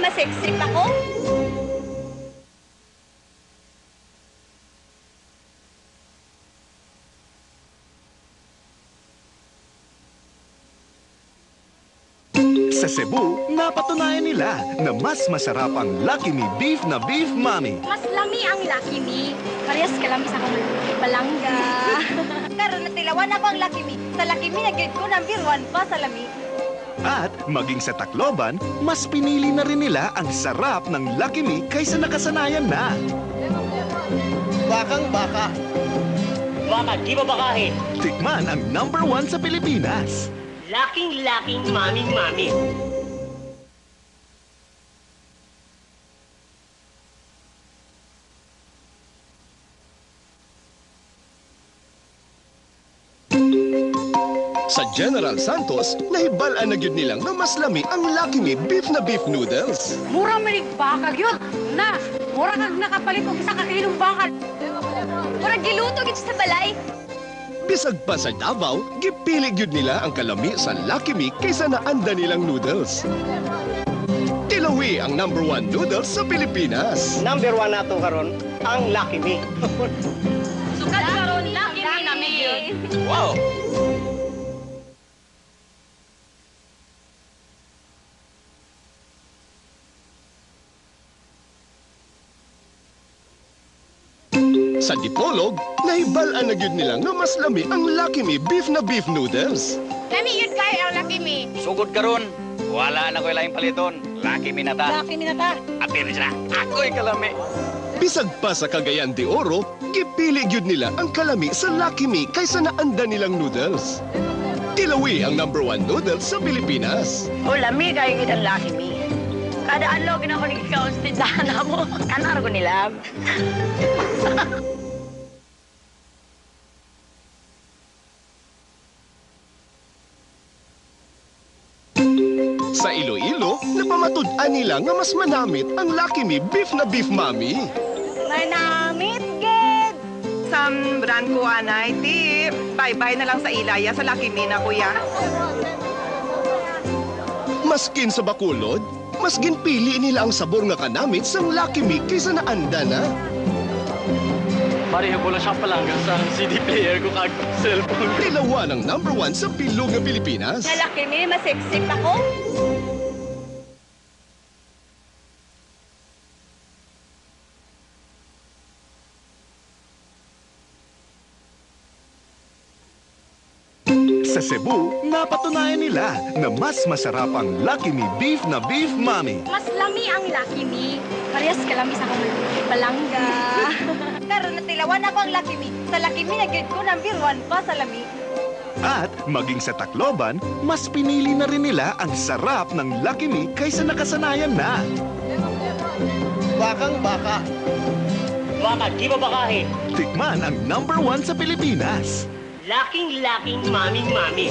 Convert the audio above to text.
Masexy ako? Sa Cebu, napatunayan nila na mas masarap ang Lucky Me Beef na Beef Mami. Mas lami ang Lucky Me. Parehas kalami sa akong palangga. Karon natilawan ako ang Lucky Me. Sa Lucky Me, nag-grade ko number 1 pa sa lami. At maging sa Tacloban, mas pinili na rin nila ang sarap ng Lucky Me kaysa nakasanayan na. Bakang baka. Baka, di ba bakahin? Tikman ang number 1 sa Pilipinas. Laking maming-mami. Sa General Santos, nahibalaan na gyud nilang na mas lami ang Lucky Me beef na beef noodles. Mura manig baka gyud. Na, mura kag nakapalit og isa ka kilong baka. Murag giluto gid sa balay. Bisag pa sa Davao, gipili gyud nila ang kalami sa Lucky Me kaysa naanda nilang noodles. Tilawi ang number 1 noodles sa Pilipinas. Number 1 nato karon ang Lucky Me. Sukat karon Lucky Me nami gyud. Wow! Sa Dipolog, nahibalaan na gyud nilang na mas lami ang Lucky Me beef na beef noodles. Lami yun kay ang Lucky Me. Sugod karon, wala na ko'y laing paliton. Lucky Me na ta. Lucky Me na ta. Apir siya, ako'y kalami. Bisag pa sa Cagayan de Oro, gipili gyud nila ang kalami sa Lucky Me kaysa naanda nilang noodles. Tilawi ang number 1 noodles sa Pilipinas. O, lami kayo kitang Lucky Me. Kada adlaw gina ko nagkikaon sa tindahan na mo. Kanar ko nila. Sa Iloilo, napamatud-an nila nga mas manamit ang Lucky Me beef na beef mami. Manamit gid. Sam brand ko anay, ti bye-bye na lang sa Ilaya sa Lucky Me na kuya. Maskin sa Bacolod, mas ginpili nila ang sabor nga kanamit sang Lucky Me kaysa naanda na. Pareho ko lang siya palanggan sa CD player ko kag cellphone. Tilawan ang number 1 sa bilog ng Pilipinas. Nga Lucky Me, masexy ako? Sa Cebu, napatunayan nila na mas masarap ang Lucky Me Beef na Beef Mami. Mas lami ang Lucky Me. Parehas kalami sa akong palangga. Karon natilawan ako ang Lucky Me. Sa Lucky Me, nag-grade ko number 1 pa sa lami. At maging sa Tacloban, mas pinili na rin nila ang sarap ng Lucky Me kaysa nakasanayan na. Bakang baka. Baka, di ba bakahin? Tikman ang number 1 sa Pilipinas. Laking maming-mami.